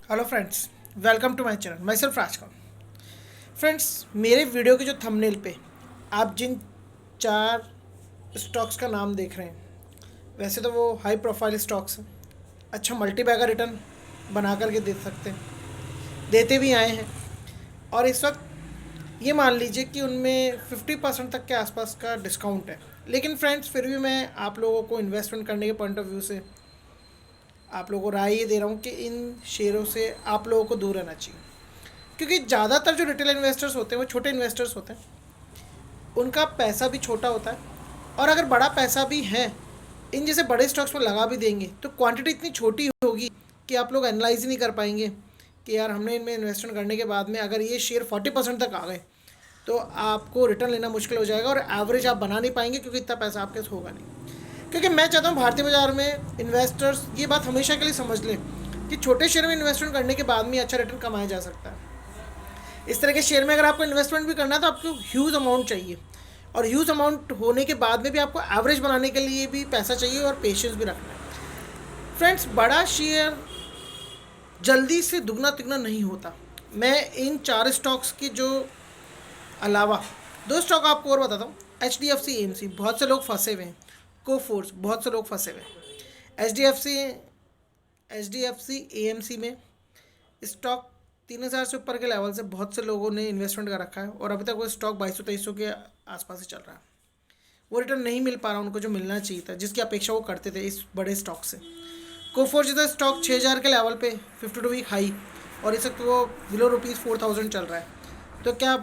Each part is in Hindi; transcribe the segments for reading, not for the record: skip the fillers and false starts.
Hello friends, welcome to my channel. Myself Rajkaur. Friends, मेरे वीडियो के जो थंबनेल पे आप जिन 4 स्टॉक्स का नाम देख रहे हैं, वैसे तो वो हाई प्रोफाइल स्टॉक्स हैं। अच्छा मल्टी बैगर रिटर्न बना करके दे सकते हैं, देते भी आए हैं। और इस वक्त ये मान लीजिए कि उनमें 50% तक के आसपास का डिस्काउंट है। लेकिन फ्रेंड्स, फिर भी मैं आप लोगों को इन्वेस्टमेंट करने के पॉइंट ऑफ व्यू से आप लोगों को राय ये दे रहा हूँ कि इन शेयरों से आप लोगों को दूर रहना चाहिए। क्योंकि ज़्यादातर जो रिटेल इन्वेस्टर्स होते हैं वो छोटे इन्वेस्टर्स होते हैं, उनका पैसा भी छोटा होता है। और अगर बड़ा पैसा भी है, इन जैसे बड़े स्टॉक्स में लगा भी देंगे तो क्वांटिटी इतनी छोटी होगी कि आप लोग एनालाइज ही नहीं कर पाएंगे कि यार हमने इनमें इन्वेस्टमेंट करने के बाद में अगर ये शेयर 40% तक आ गए तो आपको रिटर्न लेना मुश्किल हो जाएगा और एवरेज आप बना नहीं पाएंगे, क्योंकि इतना पैसा आपके पास होगा नहीं। क्योंकि मैं चाहता हूँ भारतीय बाजार में इन्वेस्टर्स ये बात हमेशा के लिए समझ लें कि छोटे शेयर में इन्वेस्टमेंट करने के बाद में अच्छा रिटर्न कमाया जा सकता है। इस तरह के शेयर में अगर आपको इन्वेस्टमेंट भी करना है तो आपको ह्यूज अमाउंट चाहिए, और ह्यूज अमाउंट होने के बाद में भी आपको एवरेज बनाने के लिए भी पैसा चाहिए और पेशेंस भी रखना है। फ्रेंड्स, बड़ा शेयर जल्दी से दुगना तिगना नहीं होता। मैं इन 4 स्टॉक्स के जो अलावा 2 स्टॉक आपको और बताता हूँ। HDFC AMC बहुत से लोग फंसे हुए हैं, कोफोर्स बहुत से लोग फंसे हुए हैं। H D F C AMC में स्टॉक 3,000 से ऊपर के लेवल से बहुत से लोगों ने इन्वेस्टमेंट कर रखा है और अभी तक वो स्टॉक 2200-2300 के आसपास ही चल रहा है। वो रिटर्न नहीं मिल पा रहा उनको जो मिलना चाहिए था, जिसकी अपेक्षा वो करते थे इस बड़े स्टॉक से। कोफोर जैसा स्टॉक 6,000 के लेवल पे 52 वीक हाई, और इस वक्त वो बिलो ₹4,000 चल रहा है। तो क्या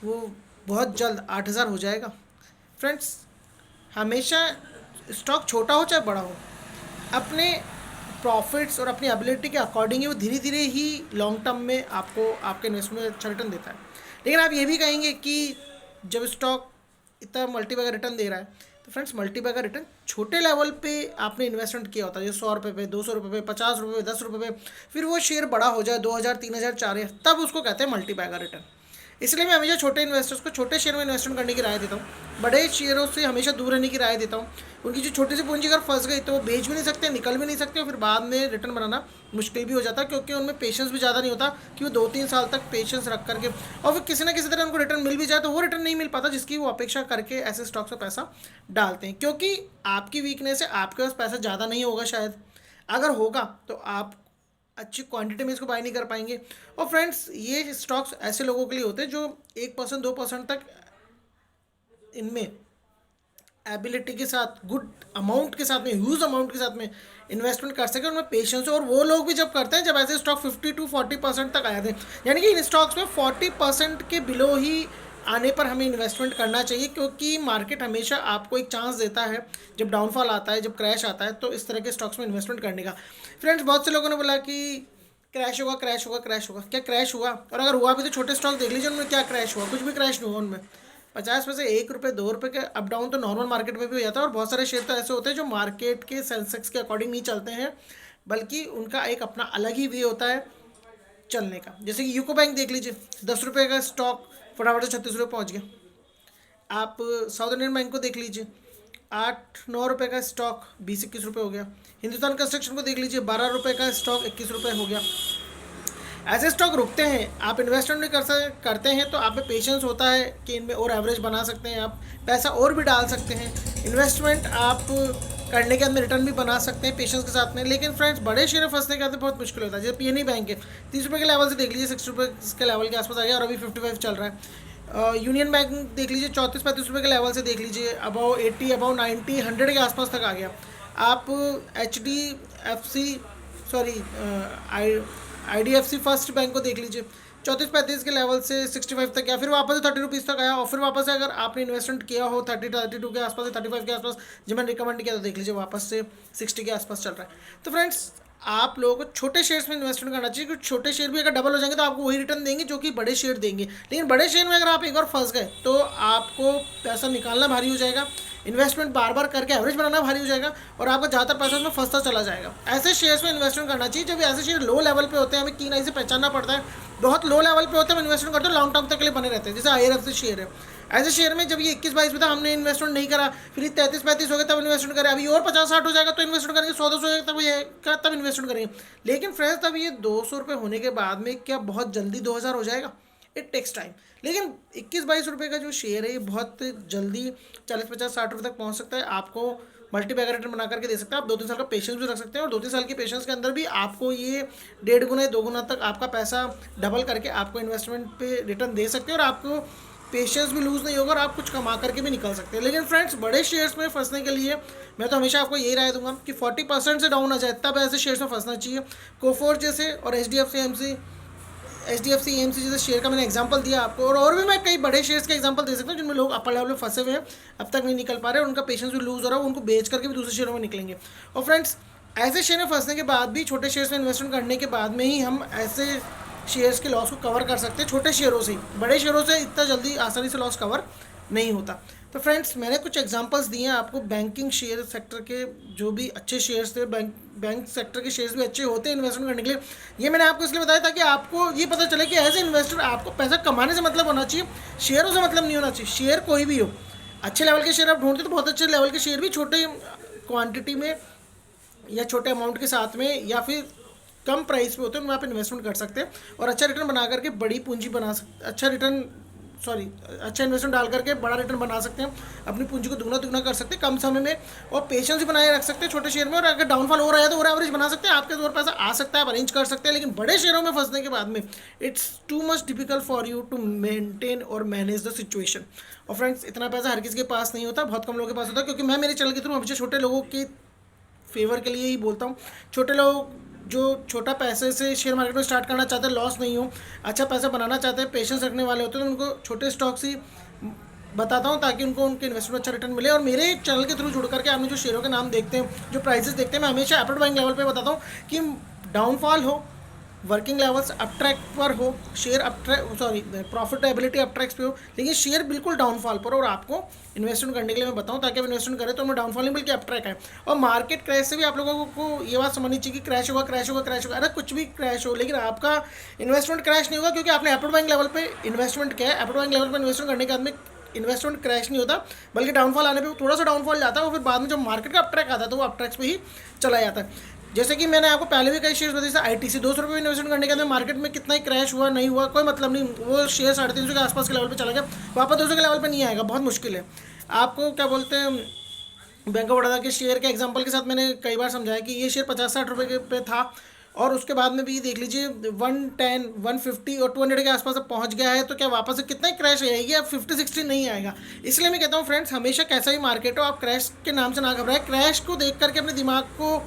वो बहुत जल्द 8,000 हो जाएगा? फ्रेंड्स, हमेशा स्टॉक छोटा हो चाहे बड़ा हो, अपने प्रॉफिट्स और अपनी एबिलिटी के अकॉर्डिंग ही वो धीरे धीरे ही लॉन्ग टर्म में आपको आपके इन्वेस्टमेंट में अच्छा रिटर्न देता है। लेकिन आप ये भी कहेंगे कि जब स्टॉक इतना मल्टी बैगर रिटर्न दे रहा है, तो फ्रेंड्स मल्टी बैगर रिटर्न छोटे लेवल पे आपने इन्वेस्टमेंट किया होता है, जो 100 रुपये पे, 200 रुपये पे, 50 रुपये पे, 10 रुपये पे, फिर वो शेयर बड़ा हो जाए 2,000, 3,000, 4,000, तब उसको कहते हैं मल्टी बैगर रिटर्न। इसलिए मैं हमेशा छोटे इन्वेस्टर्स को छोटे शेयर में इन्वेस्टमेंट करने की राय देता हूँ, बड़े शेयरों से हमेशा दूर रहने की राय देता हूँ। उनकी जो छोटी सी पूंजी अगर फंस गई तो वो बेच भी नहीं सकते, निकल भी नहीं सकते, और फिर बाद में रिटर्न बनाना मुश्किल भी हो जाता है, क्योंकि उनमें पेशेंस भी ज़्यादा नहीं होता कि वो 2-3 साल तक पेशेंस रख करके और फिर किसी ना किसी तरह उनको रिटर्न मिल भी जाए तो वो रिटर्न नहीं मिल पाता जिसकी वो अपेक्षा करके ऐसे स्टॉक्स में पैसा डालते हैं। क्योंकि आपकी वीकनेस है, आपके पास पैसा ज़्यादा नहीं होगा शायद, अगर होगा तो आप अच्छी क्वांटिटी में इसको बाय नहीं कर पाएंगे। और फ्रेंड्स, ये स्टॉक्स ऐसे लोगों के लिए होते हैं जो 1% 2% तक इनमें एबिलिटी के साथ, गुड अमाउंट के साथ में, ह्यूज अमाउंट के साथ में इन्वेस्टमेंट कर सके, उनमें पेशेंस। और वो लोग भी जब करते हैं जब ऐसे स्टॉक 50-40% तक आए थे, यानी कि इन स्टॉक्स में 40% के बिलो ही आने पर हमें इन्वेस्टमेंट करना चाहिए, क्योंकि मार्केट हमेशा आपको एक चांस देता है जब डाउनफॉल आता है, जब क्रैश आता है, तो इस तरह के स्टॉक्स में इन्वेस्टमेंट करने का। फ्रेंड्स, बहुत से लोगों ने बोला कि क्रैश होगा, क्रैश होगा, क्रैश होगा। क्या क्रैश हुआ? और अगर हुआ भी तो छोटे स्टॉक देख लीजिए उनमें क्या क्रैश हुआ, कुछ भी क्रैश नहीं हुआ उनमें। 50 में से 1 रुपये 2 रुपये के अप डाउन तो नॉर्मल मार्केट में भी हो जाता है, और बहुत सारे शेयर तो ऐसे होते हैं जो मार्केट के सेंसेक्स के अकॉर्डिंग नहीं चलते हैं, बल्कि उनका एक अपना अलग ही वे होता है चलने का। जैसे कि यूको बैंक देख लीजिए, 10 रुपये का स्टॉक फटाफट से 36 रुपये पहुंच गया। आप साउथ इंडियन बैंक को देख लीजिए, 8-9 रुपये का स्टॉक 20-21 रुपये हो गया। हिंदुस्तान कंस्ट्रक्शन को देख लीजिए, 12 रुपये का स्टॉक 21 रुपये हो गया। ऐसे स्टॉक रुकते हैं, आप इन्वेस्टमेंट नहीं करते हैं तो आप में पेशेंस होता है कि इनमें और एवरेज बना सकते हैं, आप पैसा और भी डाल सकते हैं, इन्वेस्टमेंट आप करने के अंदर रिटर्न भी बना सकते हैं पेशेंस के साथ में। लेकिन फ्रेंड्स, बड़े शेयर में फंसने के बाद बहुत मुश्किल होता है। जैसे PNB बैंक है, 30 रुपये के लेवल से देख लीजिए 60 रुपये के लेवल के आसपास आ गया और अभी 55 चल रहा है। यूनियन बैंक देख लीजिए, 34-35 रुपये के लेवल से देख लीजिए, अबाउ 80, अबाउ 90, 100 के आसपास तक आ गया। आप HDFC sorry IDFC first bank को देख लीजिए, 34-35 के लेवल से 65 तक गया, फिर वापस से 30 रुपीज़ तक आया, और फिर वापस से अगर आपने इन्वेस्टमेंट किया हो 30-32 के आसपास से 35 के आसपास जो मैंने रिकमेंड किया तो देख लीजिए वापस से 60 के आसपास चल रहा है। तो फ्रेंड्स, आप लोगों को छोटे शेयर्स में इन्वेस्टमेंट करना चाहिए, क्योंकि छोटे शेयर भी अगर डबल हो जाएंगे तो आपको वही रिटर्न देंगे जो कि बड़े शेयर देंगे। लेकिन बड़े शेयर में अगर आप एक बार फंस गए तो आपको पैसा निकालना भारी हो जाएगा, इन्वेस्टमेंट बार बार करके एवरेज बनाना भारी हो जाएगा, और आपका ज़्यादातर पैसा उसमें फंसता चला जाएगा। ऐसे शेयर्स में इन्वेस्टमेंट करना चाहिए जब ऐसे शेयर लो लेवल पे होते हैं, हमें कीन आई से पहचानना पड़ता है। बहुत लो लेवल पे होते हैं, हम इन्वेस्टमेंट करते हैं, लॉन्ग टर्म तक के लिए बने रहते हैं। जैसे IRFC शेयर है, ऐसे शेयर में जब ये 21-22 में था हमने इन्वेस्टमेंट नहीं करा, फिर 33-35 हो गए तब इन्वेस्टमेंट करें, अभी और 50-60 हो जाएगा तो इन्वेस्टमेंट करेंगे, 100-200 हो जाएगा तब ये तब इन्वेस्टमेंट करेंगे। लेकिन फ्रेंड्स तब ये 200 रुपये होने के बाद में क्या बहुत जल्दी 2000 हो जाएगा? It takes time. लेकिन 21-22 रुपये का जो शेयर है ये बहुत जल्दी 40-50-60 रुपये तक पहुंच सकता है, आपको मल्टीपैकर रिटर्न बना करके दे सकते हैं। आप 2-3 साल का पेशेंस भी रख सकते हैं और 2-3 साल के पेशेंस के अंदर भी आपको ये 1.5 गुना या 2 गुना तक आपका पैसा डबल करके आपको इन्वेस्टमेंट पे रिटर्न दे सकते हैं और आपको पेशेंस भी लूज़ नहीं होगा और आप कुछ कमा करके भी निकल सकते हैं। लेकिन फ्रेंड्स बड़े शेयर्स में फंसने के लिए मैं तो हमेशा आपको यही राय दूंगा कि 40% से डाउन आ जाए तब ऐसे शेयर्स में फंसना चाहिए। कोफोर्ज जैसे और H D F C M C जैसे शेयर का मैंने एग्जांपल दिया आपको, और भी मैं कई बड़े शेयर्स का एग्जांपल दे सकता हूँ जिनमें लोग अपर लेवल में फंसे हुए हैं, अब तक नहीं निकल पा रहे, उनका पेशेंस भी लूज हो रहा है, उनको बेच करके भी दूसरे शेयरों में निकलेंगे। और फ्रेंड्स ऐसे शेयर में फंसने के बाद भी, छोटे शेयर्स में इन्वेस्टमेंट करने के बाद में ही हम ऐसे शेयर्स के लॉस को कवर कर सकते हैं, छोटे शेयरों से ही। बड़े शेयरों से इतना जल्दी आसानी से लॉस कवर नहीं होता। तो फ्रेंड्स मैंने कुछ एग्जांपल्स दिए हैं आपको बैंकिंग शेयर सेक्टर के, जो भी अच्छे शेयर्स थे, बैंक सेक्टर के शेयर्स भी अच्छे होते हैं इन्वेस्टमेंट करने के लिए। ये मैंने आपको इसलिए बताया ताकि आपको ये पता चले कि एज ए इन्वेस्टर आपको पैसा कमाने से मतलब होना चाहिए, शेयरों से मतलब नहीं होना चाहिए। शेयर कोई भी हो, अच्छे लेवल के शेयर आप ढूंढते तो बहुत अच्छे लेवल के शेयर भी छोटे क्वांटिटी में या छोटे अमाउंट के साथ में या फिर कम प्राइस पे होते हैं, उनमें आप इन्वेस्टमेंट कर सकते हैं और अच्छा रिटर्न बना करके बड़ी पूंजी बना सकते, अच्छा इन्वेस्टमेंट डाल करके बड़ा रिटर्न बना सकते हैं, अपनी पूंजी को दुगना दुगना कर सकते हैं कम समय में, और पेशेंस भी बनाए रख सकते हैं छोटे शेयर में। और अगर डाउनफॉल हो रहा है तो और एवरेज बना सकते हैं, आपके और पैसा आ सकता है, आप अरेंज कर सकते हैं। लेकिन बड़े शेयरों में फंसने के बाद में it's too much difficult for you to maintain और मैनेज द सिचुएशन। और फ्रेंड्स इतना पैसा हर किसी के पास नहीं होता, बहुत कम लोगों के पास होता है, क्योंकि मैं मेरे चैनल के थ्रू हमेशा छोटे लोगों के फेवर के लिए ही बोलता हूँ। छोटे लोग जो छोटा पैसे से शेयर मार्केट में स्टार्ट करना चाहते हैं, लॉस नहीं हो, अच्छा पैसा बनाना चाहते हैं, पेशेंस रखने वाले होते हैं, तो उनको छोटे स्टॉक्स ही बताता हूँ ताकि उनको उनके इन्वेस्टमेंट अच्छा रिटर्न मिले। और मेरे चैनल के थ्रू जुड़ करके आपने जो शेयरों के नाम देखते हैं, जो प्राइसेस देखते हैं, मैं हमेशा एप्पल बैंक लेवल पे बताता हूँ कि डाउनफॉल हो, वर्किंग लेवल्स अप ट्रैक पर हो, शेयर प्रॉफिटेबिलिटी अप ट्रैक्स पे हो, लेकिन शेयर बिल्कुल डाउनफॉल पर हो। और आपको इन्वेस्टमेंट करने के लिए मैं बताऊं ताकि आप इन्वेस्टमेंट करें तो हमें डाउनफॉल नहीं बल्कि अप ट्रैक है। और मार्केट क्रैश से भी आप लोगों को ये बात समझनी चाहिए कि क्रैश होगा क्रैश होगा क्रैश होगा, अरे कुछ भी क्रैश हो, लेकिन आपका इन्वेस्टमेंट क्रैश नहीं होगा, क्योंकि आपने एप्पल बैंक लेवल पे इन्वेस्टमेंट किया है। एप्पल बैंक लेवल पर इन्वेस्टमेंट करने के बाद में इन्वेस्टमेंट क्रैश नहीं होता, बल्कि डाउनफॉल आने पे थोड़ा सा डाउनफॉल जाता है और फिर बाद में जब मार्केट का अप ट्रैक आता है तो वो अप ट्रैक्स पे ही चला जाता है। जैसे कि मैंने आपको पहले भी कई शेयर बताए, जैसे ITC 200 रुपये में इन्वेस्टमेंट करने के बाद मार्केट में कितना ही क्रैश हुआ नहीं हुआ कोई मतलब नहीं, वो शेयर 350 के आसपास के लेवल पे चला गया, वापस 200 के लेवल पे नहीं आएगा, बहुत मुश्किल है। आपको क्या बोलते हैं, बैंक ऑफ बड़ौदा के शेयर के एग्जांपल के साथ मैंने कई बार समझाया कि ये शेयर 50-60 रुपये पे था और उसके बाद में भी देख लीजिए 110, 150 और 200 के आसपास अब पहुंच गया है, तो क्या वापस से कितना ही क्रैश आएगी? अब 50-60 नहीं आएगा। इसलिए मैं कहता हूँ फ्रेंड्स, हमेशा कैसा ही मार्केट हो, आप क्रैश के नाम से ना घबराएं, क्रैश को देख करके अपने दिमाग को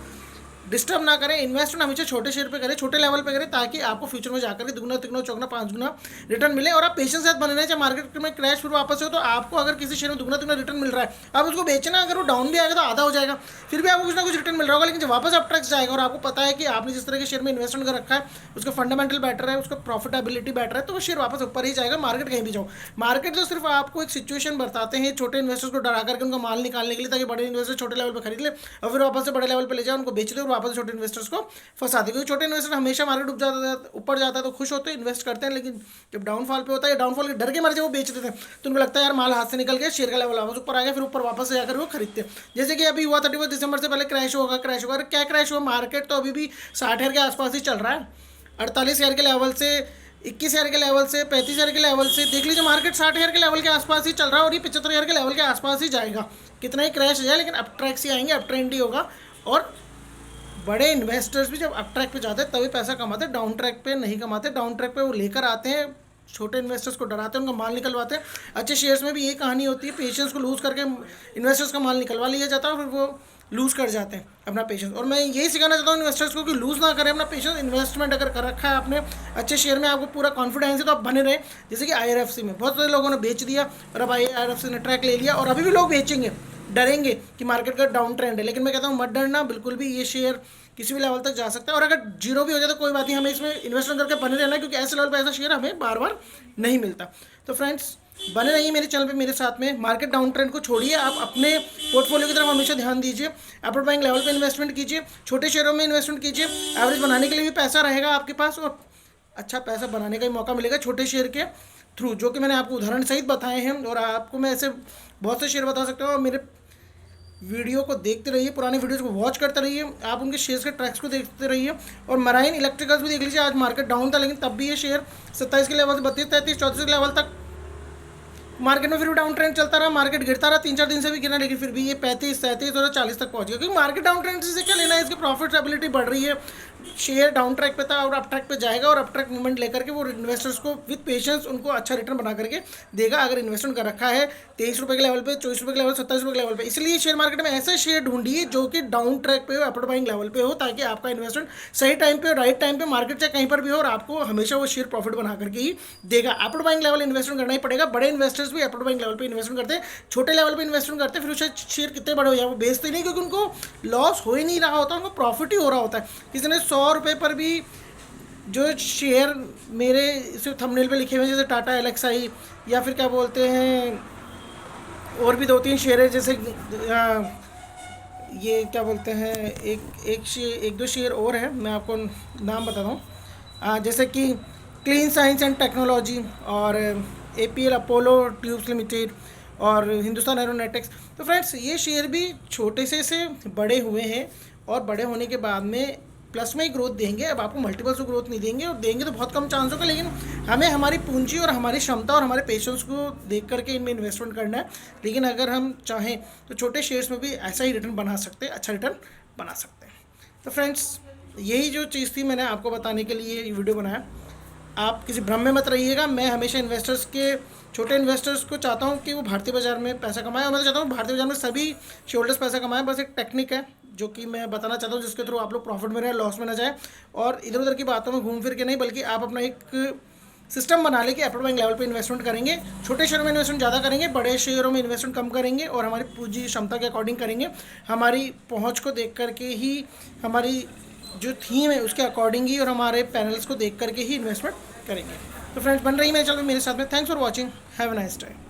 डिस्टर्ब ना करें, इन्वेस्टमेंट हमेशा छोटे शेयर पे करें, छोटे लेवल पे करें, ताकि आपको फ्यूचर में जाकर के दुगना तिगुना चौगुना 5 गुना रिटर्न मिले। और आप पेशेंस के साथ बने रहें, चाहे मार्केट में क्रैश फिर वापस हो, तो आपको अगर किसी शेयर में दुगना तिगुना रिटर्न मिल रहा है, आप उसको बेचना, अगर वो डाउन भी आएगा तो आधा हो जाएगा, फिर भी आपको कुछ ना कुछ रिटर्न मिल रहा होगा। लेकिन जब वापस अप ट्रैक जाएगा और आपको पता है कि आपने जिस तरह के शेयर में इन्वेस्टमेंट कर रखा है उसका फंडामेंटल बेटर है, उसका प्रॉफिटेबिलिटी बेटर है, तो वो शेयर वापस ऊपर ही जाएगा, मार्केट कहीं भी जाओ। मार्केट तो सिर्फ आपको एक सिचुएशन बताते हैं छोटे इन्वेस्टर्स को डरा करके उनका माल निकालने के लिए, ताकि बड़े इन्वेस्टर छोटे लेवल पर खरीद ले और फिर वापस से बड़े लेवल पर ले जाए, उनको बेच दे और वापस छोटे इन्वेस्टर्स को फंसा दे। क्योंकि छोटे इन्वेस्टर हमेशा मार्केट ऊपर जाता है तो खुश होते हैं, इन्वेस्ट करते हैं, लेकिन जब डाउनफॉल पे होता है, डाउनफॉल के डर के मारे जब वो बेच देते हैं तो उनको लगता है यार माल हाथ से निकल गया, शेयर का लेवल वापस ऊपर आ गया, फिर ऊपर वापस से जाकर वो खरीदते हैं। जैसे कि अभी हुआ 31 दिसंबर से पहले क्रैश होगा क्रैश होगा, क्या क्रैश हुआ? मार्केट तो अभी भी 60,000 के आसपास ही चल रहा है, 48,000 के लेवल से, 21,000 के लेवल से, 35,000 के लेवल से, देख लीजिए मार्केट 60,000 के लेवल के आसपास ही चल रहा है और ये 75,000 के लेवल के आसपास ही जाएगा। कितना ही क्रैश जाए, लेकिन अप ट्रैक से आएंगे, अप ट्रेंड ही होगा। और बड़े इन्वेस्टर्स भी जब अप ट्रैक पे जाते हैं तभी पैसा कमाते हैं, डाउन ट्रैक पे नहीं कमाते। डाउन ट्रैक पे वो लेकर आते हैं, छोटे इन्वेस्टर्स को डराते हैं, उनका माल निकलवाते हैं। अच्छे शेयर्स में भी यही कहानी होती है, पेशेंस को लूज़ करके इन्वेस्टर्स का माल निकलवा लिया जाता है और फिर वो लूज़ कर जाते हैं अपना पेशेंस। और मैं यही सिखाना चाहता हूँ इन्वेस्टर्स को कि लूज़ ना करें अपना पेशेंस। इन्वेस्टमेंट अगर कर रखा है आपने अच्छे शेयर में, आपको पूरा कॉन्फिडेंस है, तो आप बने रहे। जैसे कि IRFC में बहुत सारे लोगों ने बेच दिया और अब IRFC ने ट्रैक ले लिया और अभी भी लोग बेचेंगे, डरेंगे कि मार्केट का डाउन ट्रेंड है। लेकिन मैं कहता हूँ मत डरना बिल्कुल भी, ये शेयर किसी भी लेवल तक जा सकता है। और अगर जीरो भी हो जाए तो कोई बात नहीं, हमें इसमें इन्वेस्टमेंट करके बने रहना, क्योंकि ऐसे लेवल पर ऐसा शेयर हमें बार बार नहीं मिलता। तो फ्रेंड्स बने रहिए मेरे चैनल पे मेरे साथ में, मार्केट डाउन ट्रेंड को छोड़िए, आप अपने पोर्टफोलियो की तरफ हमेशा ध्यान दीजिए, एप्पल बैंक लेवल पे इन्वेस्टमेंट कीजिए, छोटे शेयरों में इन्वेस्टमेंट कीजिए, एवरेज बनाने के लिए भी पैसा रहेगा आपके पास और अच्छा पैसा बनाने का भी मौका मिलेगा छोटे शेयर के थ्रू, जो कि मैंने आपको उदाहरण सहित बताए हैं, और आपको मैं ऐसे बहुत से शेयर बता सकता हूँ। और मेरे वीडियो को देखते रहिए, पुराने वीडियोस को वॉच करते रहिए, आप उनके शेयर्स के ट्रैक्स को देखते रहिए। और मराइन इलेक्ट्रिकल्स भी देख लीजिए, आज मार्केट डाउन था लेकिन तब भी ये शेयर 27 के लेवल से 32, 33, 34 के लेवल तक मार्केट में फिर भी डाउन ट्रेंड चलता रहा, मार्केट गिरता रहा, 3-4 दिन से भी गिरा, लेकिन फिर भी ये 35, 37 और 40 तक पहुंच गया। क्योंकि मार्केट डाउन ट्रेंड से क्या लेना है, इसकी प्रॉफिटेबिलिटी बढ़ रही है, शेयर डाउन ट्रैक पे था और अप ट्रैक पे जाएगा, और अप ट्रैक मूवमेंट लेकर के वो इन्वेस्टर्स को विद पेशेंस उनको अच्छा रिटर्न बना करके देगा। अगर इन्वेस्टमेंट कर रखा है 23 रुपये के लेवल पे, 24 रुपये के लेवल, 27 रुपये के लेवल पे, इसलिए शेयर मार्केट में ऐसे शेयर ढूंढिए जो कि डाउन ट्रैक पे हो, अपर बाइंग लेवल पे हो, ताकि आपका इन्वेस्टमेंट सही टाइम पे, राइट टाइम पे, मार्केट चाहे कहीं पर भी हो, और आपको हमेशा वो शेयर प्रॉफिट बना करके ही देगा। अपर बाइंग लेवल इन्वेस्टमेंट करना ही पड़ेगा। बड़े इन्वेस्टर्स भी अपर बाइंग लेवल पे इन्वेस्टमेंट करते हैं, छोटे लेवल पे इन्वेस्टमेंट करते हैं, फिर उसे शेयर कितने बड़े हो जाए वो बेचते ही नहीं, क्योंकि उनको लॉस हो ही नहीं रहा होता, उनको प्रॉफिट ही हो रहा होता है। किसी ने 100 रुपये पर भी जो शेयर मेरे सिर्फ थंबनेल पे लिखे हुए हैं, जैसे टाटा एलेक्साई, या फिर क्या बोलते हैं और भी 2-3 शेयर है, जैसे ये क्या बोलते हैं, एक दो शेयर और है, मैं आपको नाम बताता हूँ, जैसे कि क्लीन साइंस एंड टेक्नोलॉजी, और APL अपोलो ट्यूब्स लिमिटेड, और हिंदुस्तान एरोनॉटिक्स। तो फ्रेंड्स, ये शेयर भी छोटे से बड़े हुए हैं, और बड़े होने के बाद में प्लस में ही ग्रोथ देंगे। अब आपको मल्टीपल्स ऑफ ग्रोथ नहीं देंगे, और देंगे तो बहुत कम चांस होगा, लेकिन हमें हमारी पूंजी और हमारी क्षमता और हमारे पेशेंस को देख करके इनमें इन्वेस्टमेंट करना है। लेकिन अगर हम चाहें तो छोटे शेयर्स में भी ऐसा ही रिटर्न बना सकते हैं, अच्छा रिटर्न बना सकते हैं। तो फ्रेंड्स, यही जो चीज़ थी मैंने आपको बताने के लिए ये वीडियो बनाया। आप किसी भ्रम में मत रहिएगा। मैं हमेशा इन्वेस्टर्स के, छोटे इन्वेस्टर्स को चाहता हूँ कि वो भारतीय बाजार में पैसा कमाएं, और मैं तो चाहता हूँ भारतीय बाजार में सभी शेयर होल्डर्स पैसा कमाएं। बस एक टेक्निक है जो कि मैं बताना चाहता हूँ, जिसके थ्रू आप लोग प्रॉफिट में रहें, लॉस में ना जाए, और इधर उधर की बातों में घूम फिर के नहीं, बल्कि आप अपना एक सिस्टम बना ले कि अपर बाइंग लेवल पे इन्वेस्टमेंट करेंगे, छोटे शेयरों में इन्वेस्टमेंट ज़्यादा करेंगे, बड़े शेयरों में इन्वेस्टमेंट कम करेंगे, और हमारी पूंजी क्षमता के अकॉर्डिंग करेंगे, हमारी पहुँच को देख करके ही, हमारी जो थीम है उसके अकॉर्डिंग ही, और हमारे पैनल्स को देख करके ही इन्वेस्टमेंट करेंगे। तो फ्रेंड्स, बन रही मेरे चैनल मेरे साथ में। Thanks for watching, have a nice day.